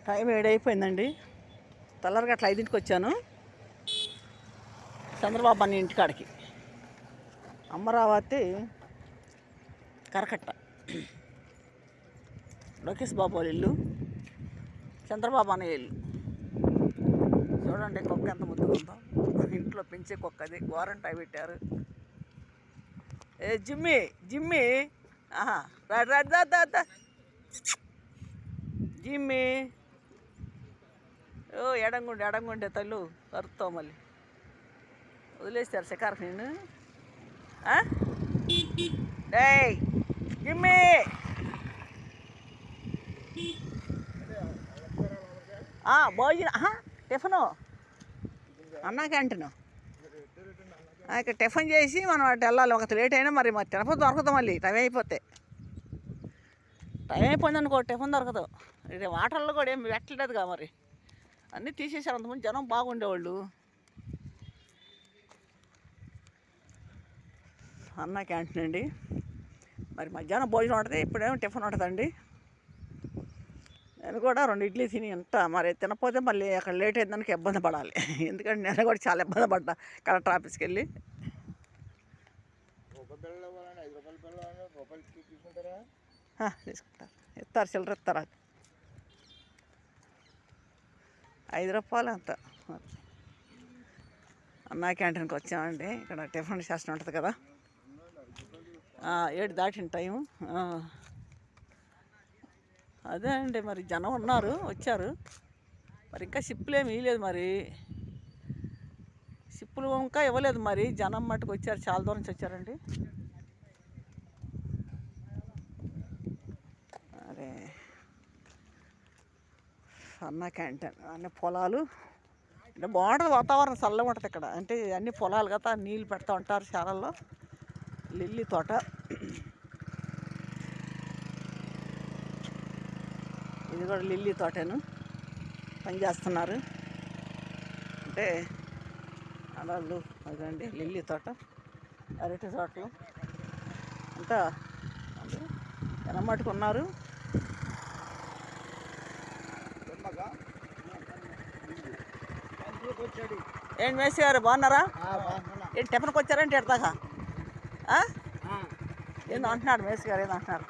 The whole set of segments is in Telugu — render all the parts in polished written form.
టైం 7 అయిపోయిందండి. తెల్లరగా అట్లా 5ంటికి వచ్చాను చంద్రబాబు అన్న ఇంటికాడికి. అమరావతి కరకట్ట, లోకేష్ బాబు వాళ్ళ ఇల్లు, చంద్రబాబు అన్న ఇల్లు. చూడండి కుక్క ఎంత ముద్దుగా ఉందో. ఇంట్లో పెంచే కుక్క అది. గోరంటాయి పెట్టారు. ఏ జిమ్మి జిమ్మి, రా జిమ్మి. ఓ ఎడంగుండే తల్లు కరుతావు మళ్ళీ. వదిలేస్తారు షికారకు నేను. డేయ్ జిమ్మి, భోజనం టిఫను అన్నా క్యాంటీను. ఇక్కడ టిఫిన్ చేసి మనం అటు వెళ్ళాలి. ఒక లేట్ అయినా మరి టిఫిన్ దొరకదు. మళ్ళీ టైం అయిపోయింది అనుకో, టిఫిన్ దొరకదు. ఇది వాటర్లో కూడా ఏమి పెట్టలేదుగా, మరి అన్నీ తీసేసారు. అంతమంది జనం బాగుండేవాళ్ళు. అన్నా క్యాంటీన్ అండి. మరి మధ్యాహ్నం భోజనం ఉంటుంది, ఇప్పుడేమో టిఫిన్ ఉంటుందండి. నేను కూడా 2 ఇడ్లీ తిని మరి తినకపోతే మళ్ళీ అక్కడ లేట్ అయిందానికి ఇబ్బంది పడాలి. ఎందుకంటే నేను కూడా చాలా ఇబ్బంది పడ్డా కలెక్టర్ ఆఫీస్కి వెళ్ళి. తీసుకుంటారు, ఇస్తారు, చిల్లర ఇస్తారు. 5 రూపాయలు అంత. అన్నా క్యాంటీన్కి వచ్చామండి. ఇక్కడ టిఫిన్ చేస్తూ ఉంటుంది కదా. 7 దాటిన టైము. అదే అండి, మరి జనం ఉన్నారు, వచ్చారు. మరి ఇంకా షిప్పులు ఏమి ఇవ్వలేదు. మరి షిప్పులు ఇంకా ఇవ్వలేదు. మరి జనం మట్టుకు వచ్చారు, చాలా దూరం నుంచి వచ్చారండి. అరే అన్నా క్యాంటీన్ అన్ని పొలాలు అంటే బాగుంటుంది. వాతావరణం చల్లగా ఉంటుంది ఇక్కడ. అంటే అన్ని పొలాలు కదా, నీళ్ళు పెడతా ఉంటారు చాలల్లో. లిల్లీ తోట. ఇది కూడా లిల్లీ తోటను పనిచేస్తున్నారు. అంటే అడళ్ళు అదండి లిల్లీ తోట, అరటి తోటలు అంతా ఎనమట్టుకున్నారు. ఏంటి మేసి గారు బాగున్నారా? ఏంటి టిఫిన్కి వచ్చారంటే ఎడతాగా? ఏందో అంటున్నాడు మేసి గారు, ఏదో అంటున్నారు.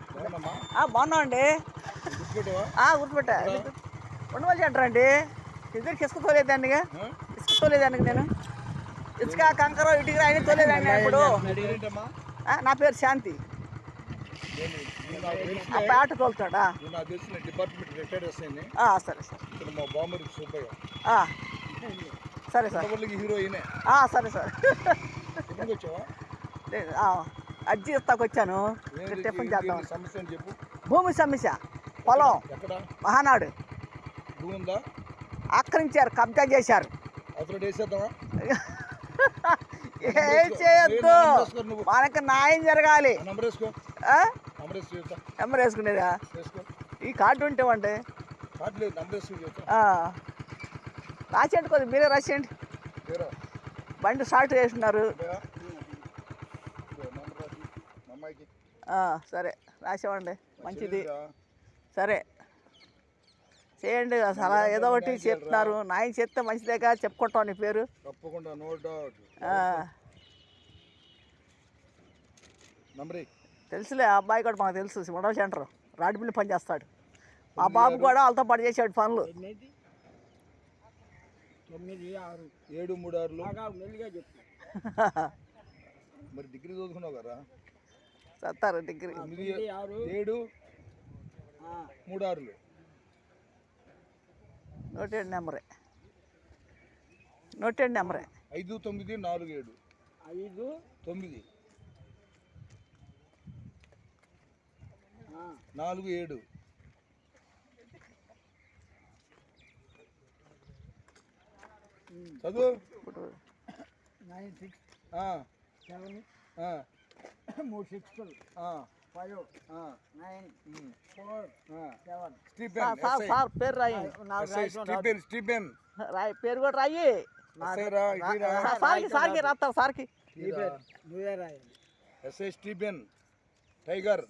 బాగున్నామండి. గుర్తుపెట్టా. ఉండవల్లి అంటారండి. ఇద్దరికి ఇసుక తోలేదాన్నిగా, ఇసుక తోలేదానికి నేను. ఇసుక కంకర ఇటుక ఆయన తోలేదాన్ని. ఇప్పుడు నా పేరు శాంతి. అబ్బాయి ఆటో తోలుతాడా? సరే సార్. సరే సార్. సరే సార్. అర్జీ ఇస్తాకు వచ్చాను. టిఫిన్ చేద్దాం. భూమి సమస్య, పొలం మహానాడు ఆక్రమించారు, కబ్జా చేశారు. ఏం చేయొద్దు, మనకు న్యాయం జరగాలి. నెంబర్ వేసుకునేదా? ఈ కార్డు ఉంటేవండి రాసేయండి, కొద్దిగా మీరే రాసేయండి. బండి స్టార్ట్ చేస్తున్నారు. సరే రాసేవండి, మంచిది. సరే చేయండి. అసలు ఏదో ఒకటి చెప్తున్నారు, న్యాయం చెప్తే మంచిదేగా. చెప్పుకుంటాం నీ పేరు. తప్పకుండా, నో డౌట్. తెలుసులే, ఆ అబ్బాయి కూడా మాకు తెలుసు. మండల సెంటర్ రాడిపిల్లి పని చేస్తాడు. మా బాబు కూడా వాళ్ళతో పాటు చేసాడు పనులు. 9, 6 డిగ్రీ చదువుకున్నావు కదా? చస్తారు డిగ్రీ. 7, 3, 6 నోటెడ్ నెంబరే. 5, 9, 4, 7 5, 9, 4, 7 చదువు. 9, 6, 7, 3 6, 5, 9, 4, 7. సార్ పేరు రాయి. స్టీఫెన్ రాయి, పేరు కూడా రాయి. సార్కి రాస్తారు. సార్కి స్టీఫెన్ టైగర్.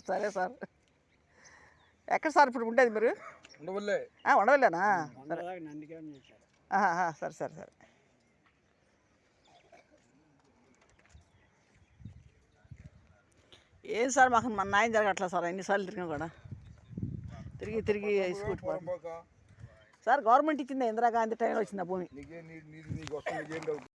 సరే సార్. ఎక్కడ సార్ ఇప్పుడు ఉండేది మీరు? ఉండవల్లే. ఉండవల్లేనా? సరే సరే సరే సరే. ఏం సార్ మాకు మన న్యాయం జరగట్లేదు సార్, ఎన్నిసార్లు తిరిగినా కూడా తిరిగి తిరిగి స్కూటీ సార్. గవర్నమెంట్ ఇచ్చింది, ఇందిరాగాంధీ టైంలో వచ్చింది ఆ భూమి. నీకు వస్తుంది.